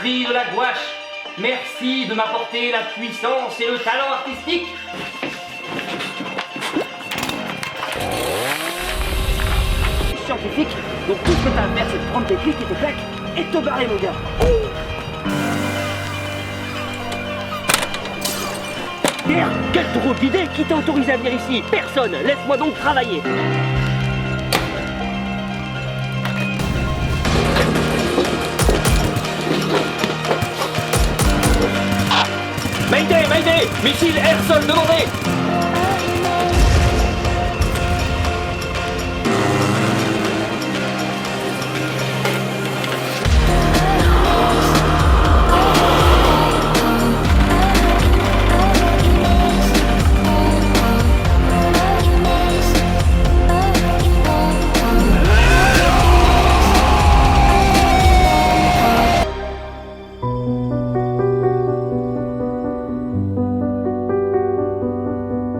l'esprit de la gouache. Merci de m'apporter la puissance et le talent artistique. Scientifique, donc tout ce que t'as à faire, c'est de prendre tes clics et tes claques et te barrer, mon gars. Merde, quelle drôle d'idée! Qui t'a autorisé à venir ici? Personne! Laisse-moi donc travailler! Mayday, Mayday! Missile air-sol demandé!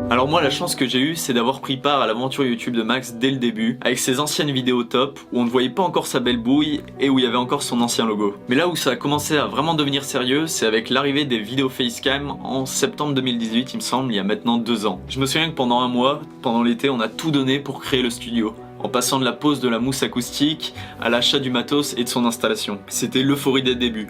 Alors moi, la chance que j'ai eue, c'est d'avoir pris part à l'aventure YouTube de Max dès le début, avec ses anciennes vidéos top, où on ne voyait pas encore sa belle bouille et où il y avait encore son ancien logo. Mais là où ça a commencé à vraiment devenir sérieux, c'est avec l'arrivée des vidéos facecam en septembre 2018, il me semble, il y a maintenant 2 ans. Je me souviens que pendant un mois, pendant l'été, on a tout donné pour créer le studio, en passant de la pose de la mousse acoustique à l'achat du matos et de son installation. C'était l'euphorie des débuts.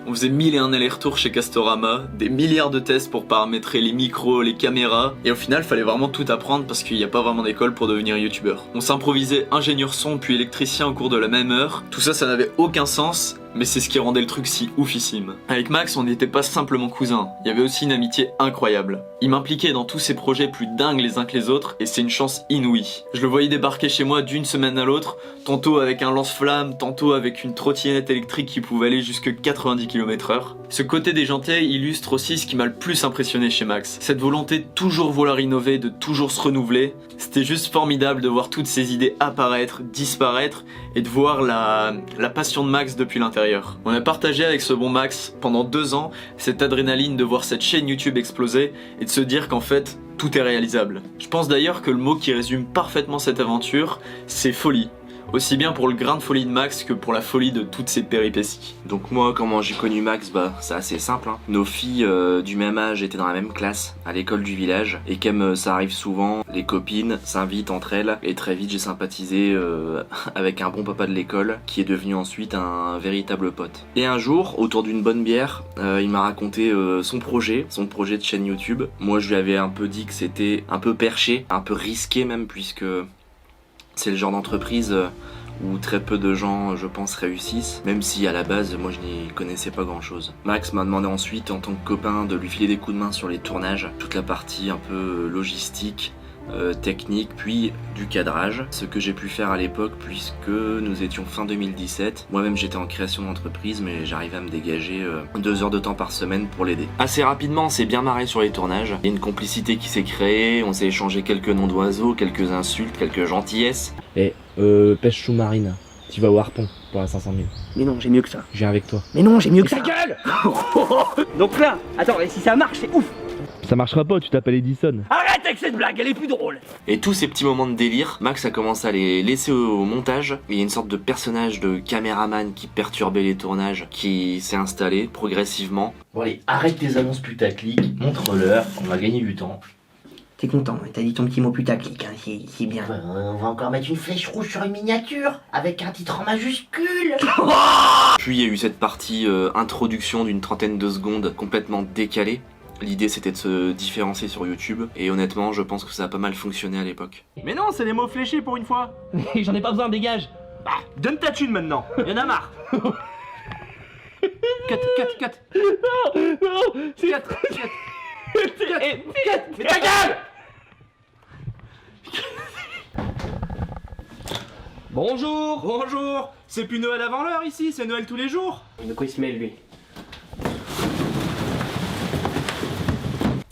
On faisait 1001 allers-retours chez Castorama, des milliards de tests pour paramétrer les micros, les caméras, et au final fallait vraiment tout apprendre parce qu'il n'y a pas vraiment d'école pour devenir youtubeur. On s'improvisait ingénieur son puis électricien au cours de la même heure, tout ça n'avait aucun sens, mais c'est ce qui rendait le truc si oufissime. Avec Max, on n'était pas simplement cousins, il y avait aussi une amitié incroyable. Il m'impliquait dans tous ses projets plus dingues les uns que les autres, et c'est une chance inouïe. Je le voyais débarquer chez moi d'une semaine à l'autre, tantôt avec un lance-flamme, tantôt avec une trottinette électrique qui pouvait aller jusque 90 km/h. Ce côté déjanté illustre aussi ce qui m'a le plus impressionné chez Max. Cette volonté de toujours vouloir innover, de toujours se renouveler. C'était juste formidable de voir toutes ces idées apparaître, disparaître, et de voir la passion de Max depuis l'intérieur. On a partagé avec ce bon Max, pendant 2 ans, cette adrénaline de voir cette chaîne YouTube exploser, et de se dire qu'en fait, tout est réalisable. Je pense d'ailleurs que le mot qui résume parfaitement cette aventure, c'est folie. Aussi bien pour le grain de folie de Max que pour la folie de toutes ses péripéties. Donc moi, comment j'ai connu Max, c'est assez simple. Nos filles du même âge étaient dans la même classe à l'école du village, et comme ça arrive souvent, les copines s'invitent entre elles, et très vite j'ai sympathisé avec un bon papa de l'école qui est devenu ensuite un véritable pote. Et un jour, autour d'une bonne bière, il m'a raconté son projet de chaîne YouTube. Moi je lui avais un peu dit que c'était un peu perché, un peu risqué même, puisque c'est le genre d'entreprise où très peu de gens, je pense, réussissent, même si à la base, moi je n'y connaissais pas grand chose. Max m'a demandé ensuite, en tant que copain, de lui filer des coups de main sur les tournages, toute la partie un peu logistique, technique, puis du cadrage, ce que j'ai pu faire à l'époque puisque nous étions fin 2017. Moi-même j'étais en création d'entreprise, mais j'arrivais à me dégager 2 heures de temps par semaine pour l'aider. Assez rapidement on s'est bien marré sur les tournages, il y a une complicité qui s'est créée, on s'est échangé quelques noms d'oiseaux, quelques insultes, quelques gentillesses. Pêche sous-marine, tu vas au harpon pour la 500 000. Mais non, j'ai mieux que ça. Je viens avec toi. Mais non, j'ai mieux que ça. Ta gueule. Donc là, attends, et si ça marche, c'est ouf. Ça marchera pas, tu t'appelles Edison. Arrête avec cette blague, elle est plus drôle. Et tous ces petits moments de délire, Max a commencé à les laisser au montage. Il y a une sorte de personnage de caméraman qui perturbait les tournages, qui s'est installé progressivement. Bon allez, arrête tes annonces putaclic, montre-leur, on va gagner du temps. T'es content, t'as dit ton petit mot putaclic, hein, c'est bien. On va encore mettre une flèche rouge sur une miniature, avec un titre en majuscule. Puis il y a eu cette partie introduction d'une trentaine de secondes complètement décalée. L'idée c'était de se différencier sur YouTube, et honnêtement je pense que ça a pas mal fonctionné à l'époque. Mais non, c'est des mots fléchés pour une fois. Mais j'en ai pas besoin, dégage. Bah, donne ta thune maintenant, y'en a marre. Cut. Non, Cut. Mais ta gueule. Bonjour. C'est plus Noël avant l'heure ici, c'est Noël tous les jours. De quoi il se mêle, lui?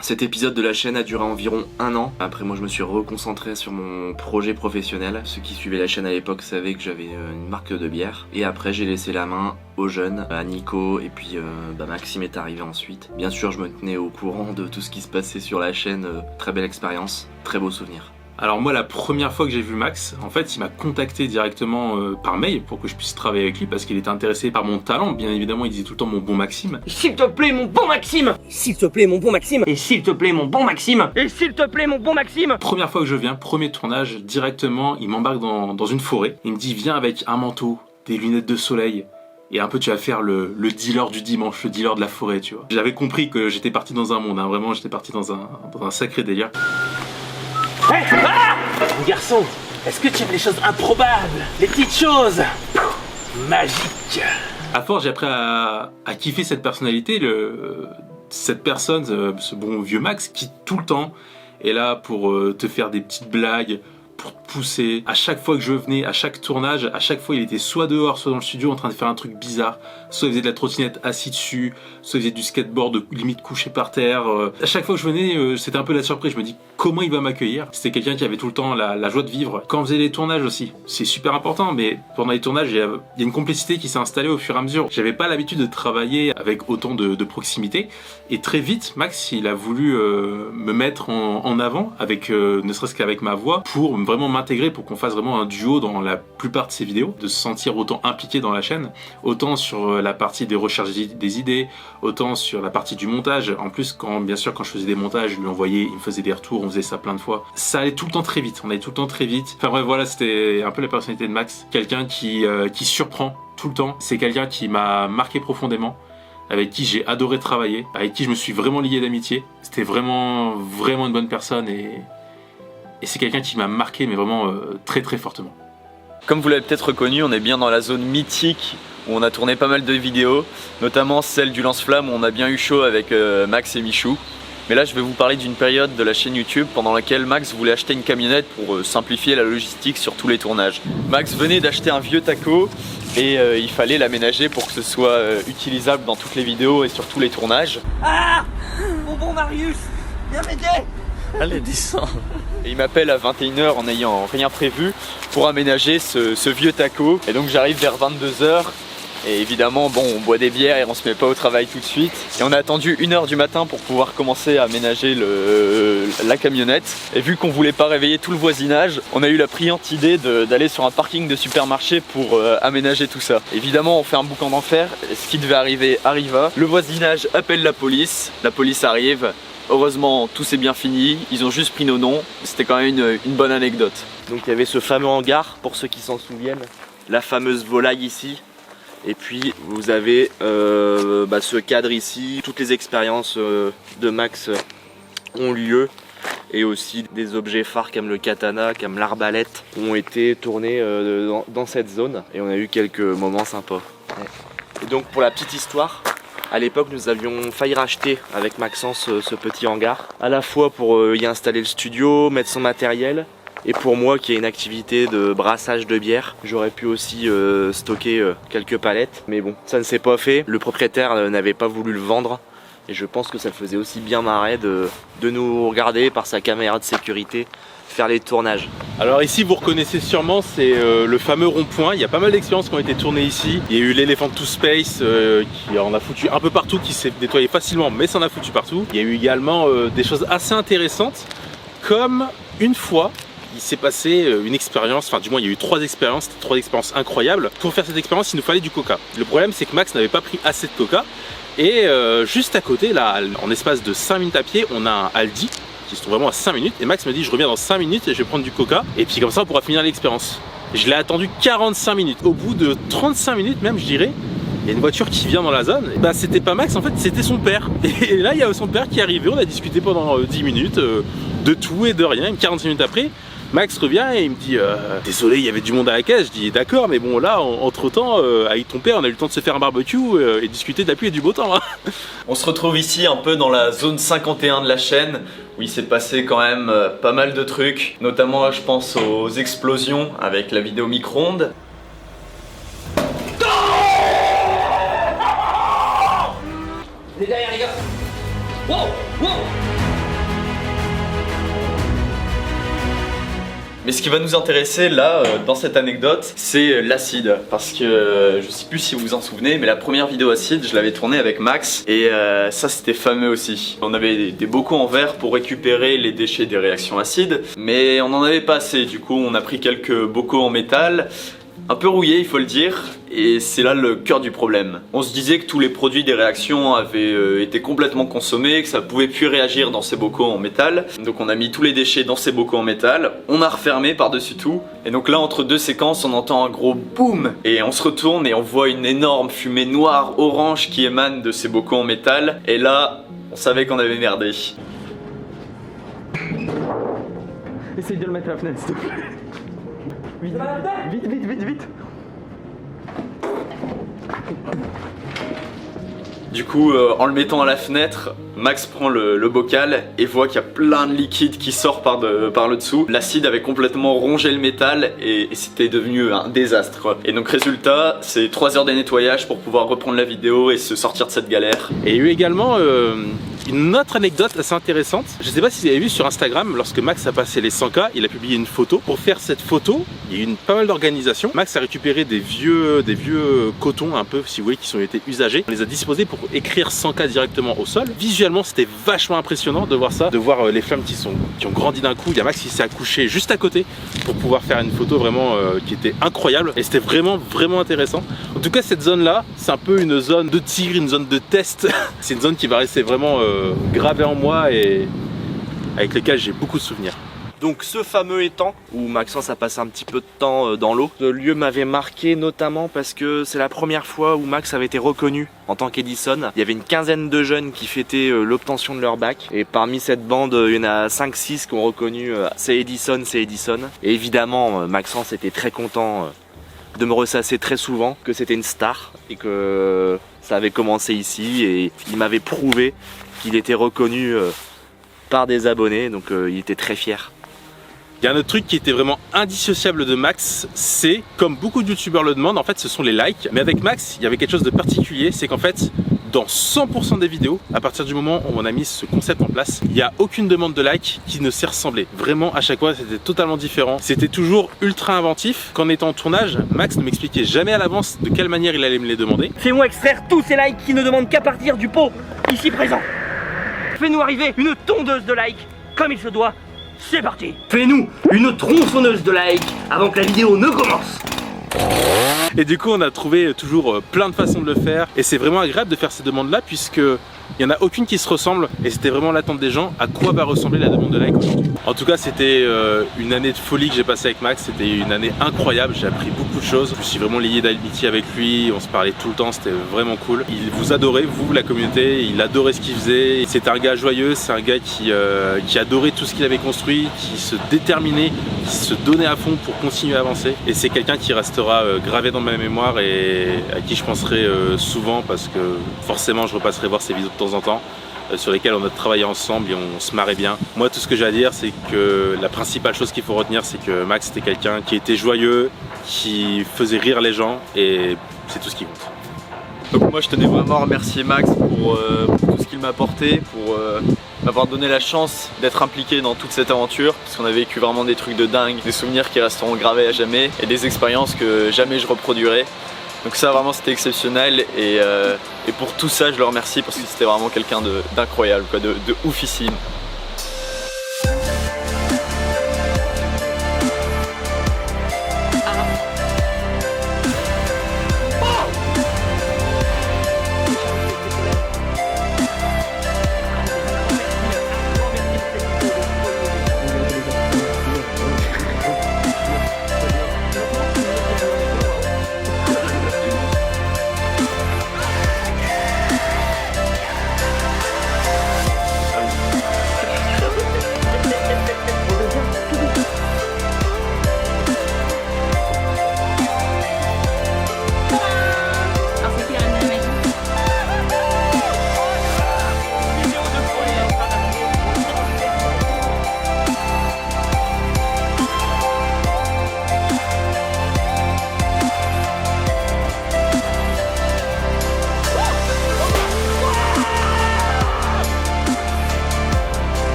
Cet épisode de la chaîne a duré environ 1 an. Après moi je me suis reconcentré sur mon projet professionnel. Ceux qui suivaient la chaîne à l'époque savaient que j'avais une marque de bière. Et après j'ai laissé la main aux jeunes, à Nico, et puis Maxime est arrivé ensuite. Bien sûr je me tenais au courant de tout ce qui se passait sur la chaîne. Très belle expérience, très beaux souvenirs. Alors moi, la première fois que j'ai vu Max, en fait, il m'a contacté directement par mail pour que je puisse travailler avec lui parce qu'il était intéressé par mon talent. Bien évidemment, il disait tout le temps mon bon Maxime. S'il te plaît, mon bon Maxime. S'il te plaît, mon bon Maxime. Et s'il te plaît, mon bon Maxime. Et s'il te plaît, mon bon Maxime. Première fois que je viens, premier tournage, directement, il m'embarque dans une forêt. Il me dit, viens avec un manteau, des lunettes de soleil. Et un peu tu vas faire le dealer du dimanche, le dealer de la forêt, tu vois. J'avais compris que j'étais parti dans un monde, hein. Vraiment j'étais parti dans un sacré délire. Hey, mon garçon, est-ce que tu aimes les choses improbables? Les petites choses magiques? À force, j'ai appris à kiffer cette personnalité, cette personne, ce bon vieux Max, qui tout le temps est là pour te faire des petites blagues, pour te pousser. À chaque fois que je venais, à chaque tournage, à chaque fois il était soit dehors, soit dans le studio en train de faire un truc bizarre. Soit il faisait de la trottinette assis dessus, soit il faisait du skateboard limite couché par terre. À chaque fois que je venais, c'était un peu la surprise. Je me dis comment il va m'accueillir. C'était quelqu'un qui avait tout le temps la joie de vivre. Quand on faisait les tournages aussi, c'est super important, mais pendant les tournages, il y a une complicité qui s'est installée au fur et à mesure. J'avais pas l'habitude de travailler avec autant de proximité. Et très vite, Max, il a voulu me mettre en avant, avec ne serait-ce qu'avec ma voix, pour vraiment m'intégrer, pour qu'on fasse vraiment un duo dans la plupart de ses vidéos, de se sentir autant impliqué dans la chaîne, autant sur la partie des recherches des idées, autant sur la partie du montage. En plus, bien sûr, quand je faisais des montages, je lui envoyais, il me faisait des retours, on faisait ça plein de fois. Ça allait tout le temps très vite, on allait tout le temps très vite. Enfin bref, voilà, c'était un peu la personnalité de Max. Quelqu'un qui surprend tout le temps. C'est quelqu'un qui m'a marqué profondément, avec qui j'ai adoré travailler, avec qui je me suis vraiment lié d'amitié. C'était vraiment une bonne personne et c'est quelqu'un qui m'a marqué, mais vraiment très très fortement. Comme vous l'avez peut-être reconnu, on est bien dans la zone mythique où on a tourné pas mal de vidéos, notamment celle du lance-flamme où on a bien eu chaud avec Max et Michou. Mais là je vais vous parler d'une période de la chaîne YouTube pendant laquelle Max voulait acheter une camionnette pour simplifier la logistique sur tous les tournages. Max venait d'acheter un vieux taco et il fallait l'aménager pour que ce soit utilisable dans toutes les vidéos et sur tous les tournages. Ah, mon bon Marius, viens m'aider. Allez, descends. Et il m'appelle à 21 h en n'ayant rien prévu pour aménager ce vieux taco. Et donc j'arrive vers 22 h. Et évidemment, bon, on boit des bières et on se met pas au travail tout de suite. Et on a attendu 1 h du matin pour pouvoir commencer à aménager la camionnette. Et vu qu'on voulait pas réveiller tout le voisinage, on a eu la brillante idée d'aller sur un parking de supermarché pour aménager tout ça. Évidemment, on fait un boucan d'enfer. Ce qui devait arriver arriva. Le voisinage appelle la police arrive. Heureusement, tout s'est bien fini. Ils ont juste pris nos noms. C'était quand même une bonne anecdote. Donc il y avait ce fameux hangar, pour ceux qui s'en souviennent, la fameuse volaille ici. Et puis vous avez ce cadre ici. Toutes les expériences de Max ont lieu. Et aussi des objets phares comme le katana, comme l'arbalète ont été tournés dans cette zone. Et on a eu quelques moments sympas. Et donc pour la petite histoire, à l'époque nous avions failli racheter avec Maxence ce petit hangar. À la fois pour y installer le studio, mettre son matériel. Et pour moi qui ai une activité de brassage de bière, j'aurais pu aussi stocker quelques palettes. Mais bon, ça ne s'est pas fait. Le propriétaire n'avait pas voulu le vendre. Et je pense que ça le faisait aussi bien marrer de nous regarder par sa caméra de sécurité faire les tournages. Alors ici vous reconnaissez sûrement, c'est le fameux rond-point. Il y a pas mal d'expériences qui ont été tournées ici. Il y a eu l'Elephant to Space qui en a foutu un peu partout, qui s'est nettoyé facilement mais ça en a foutu partout. Il y a eu également des choses assez intéressantes, comme une fois il s'est passé une expérience, enfin du moins il y a eu 3 expériences, c'était 3 expériences incroyables. Pour faire cette expérience il nous fallait du coca. Le problème c'est que Max n'avait pas pris assez de coca et juste à côté là, en espace de 5 minutes à pied, on a un Aldi qui sont vraiment à 5 minutes et Max me dit je reviens dans 5 minutes et je vais prendre du coca et puis comme ça on pourra finir l'expérience. Je l'ai attendu 45 minutes, au bout de 35 minutes même je dirais, il y a une voiture qui vient dans la zone, et bah c'était pas Max en fait, c'était son père. Et là il y a son père qui est arrivé, on a discuté pendant 10 minutes de tout et de rien, 45 minutes après Max revient et il me dit désolé il y avait du monde à la caisse. Je dis d'accord mais bon là entre temps avec ton père on a eu le temps de se faire un barbecue et discuter de la pluie et du beau temps hein. On se retrouve ici un peu dans la zone 51 de la chaîne où il s'est passé quand même pas mal de trucs, notamment je pense aux explosions avec la vidéo micro-ondes. Il est derrière les gars. Wow, wow. Mais ce qui va nous intéresser là, dans cette anecdote, c'est l'acide. Parce que je sais plus si vous vous en souvenez, mais la première vidéo acide, je l'avais tournée avec Max. Et ça, c'était fameux aussi. On avait des bocaux en verre pour récupérer les déchets des réactions acides. Mais on n'en avait pas assez. Du coup, on a pris quelques bocaux en métal. Un peu rouillé, il faut le dire, et c'est là le cœur du problème. On se disait que tous les produits des réactions avaient été complètement consommés, que ça pouvait plus réagir dans ces bocaux en métal. Donc on a mis tous les déchets dans ces bocaux en métal, on a refermé par-dessus tout, et donc là entre deux séquences on entend un gros boum, et on se retourne et on voit une énorme fumée noire orange qui émane de ces bocaux en métal, et là on savait qu'on avait merdé. Essaye de le mettre à la fenêtre s'il te plaît. Vite. Du coup, en le mettant à la fenêtre, Max prend le bocal et voit qu'il y a plein de liquide qui sort par le dessous. L'acide avait complètement rongé le métal et c'était devenu un désastre, quoi. Et donc résultat, c'est 3 heures de nettoyage pour pouvoir reprendre la vidéo et se sortir de cette galère. Et il y a eu également une autre anecdote assez intéressante. Je sais pas si vous avez vu sur Instagram, lorsque Max a passé les 100K, il a publié une photo. Pour faire cette photo, il y a eu pas mal d'organisations. Max a récupéré des vieux cotons un peu, si vous voyez, qui ont été usagés. On les a disposés pour écrire 100K directement au sol. Visuellement, c'était vachement impressionnant de voir ça, de voir les flammes qui ont grandi d'un coup. Il y a Max qui s'est accouché juste à côté pour pouvoir faire une photo vraiment qui était incroyable. Et c'était vraiment intéressant. En tout cas, cette zone-là, c'est un peu une zone de tir, une zone de test. C'est une zone qui va rester vraiment gravé en moi et avec lequel j'ai beaucoup de souvenirs. Donc ce fameux étang où Maxence a passé un petit peu de temps dans l'eau, ce lieu m'avait marqué notamment parce que c'est la première fois où Max avait été reconnu en tant qu'Edison. Il y avait une quinzaine de jeunes qui fêtaient l'obtention de leur bac et parmi cette bande il y en a 5-6 qui ont reconnu c'est Edison. Et évidemment Maxence était très content de me ressasser très souvent que c'était une star et que ça avait commencé ici et il m'avait prouvé qu'il était reconnu par des abonnés, donc il était très fier. Il y a un autre truc qui était vraiment indissociable de Max, c'est, comme beaucoup de youtubeurs le demandent, en fait ce sont les likes. Mais avec Max, il y avait quelque chose de particulier, c'est qu'en fait, dans 100% des vidéos, à partir du moment où on a mis ce concept en place, il n'y a aucune demande de like qui ne s'est ressemblée. Vraiment, à chaque fois, c'était totalement différent. C'était toujours ultra inventif. Quand on était en tournage, Max ne m'expliquait jamais à l'avance de quelle manière il allait me les demander. Fais-moi extraire tous ces likes qui ne demandent qu'à partir du pot, ici présent. Fais-nous arriver une tondeuse de likes, comme il se doit. C'est parti. Fais-nous une tronçonneuse de likes avant que la vidéo ne commence. Et du coup on a trouvé toujours plein de façons de le faire et c'est vraiment agréable de faire ces demandes là puisque il n'y en a aucune qui se ressemble et c'était vraiment l'attente des gens à quoi va ressembler la demande de like aujourd'hui. En tout cas c'était une année de folie que j'ai passée avec Max, c'était une année incroyable, j'ai appris beaucoup de choses, je me suis vraiment lié d'amitié avec lui, on se parlait tout le temps, c'était vraiment cool. Il vous adorait, vous la communauté, il adorait ce qu'il faisait, c'est un gars joyeux, c'est un gars qui adorait tout ce qu'il avait construit, qui se déterminait, qui se donnait à fond pour continuer à avancer et c'est quelqu'un qui restera gravé dans ma mémoire et à qui je penserai souvent parce que forcément je repasserai voir ses vidéos de temps en temps sur lesquels on a travaillé ensemble et on se marrait bien. Moi tout ce que j'ai à dire c'est que la principale chose qu'il faut retenir c'est que Max était quelqu'un qui était joyeux, qui faisait rire les gens et c'est tout ce qui compte. Donc moi je tenais vraiment à remercier Max pour tout ce qu'il m'a apporté, pour m'avoir donné la chance d'être impliqué dans toute cette aventure parce qu'on a vécu vraiment des trucs de dingue, des souvenirs qui resteront gravés à jamais et des expériences que jamais je reproduirai. Donc ça vraiment c'était exceptionnel et pour tout ça je le remercie parce que c'était vraiment quelqu'un d'incroyable, de oufissime.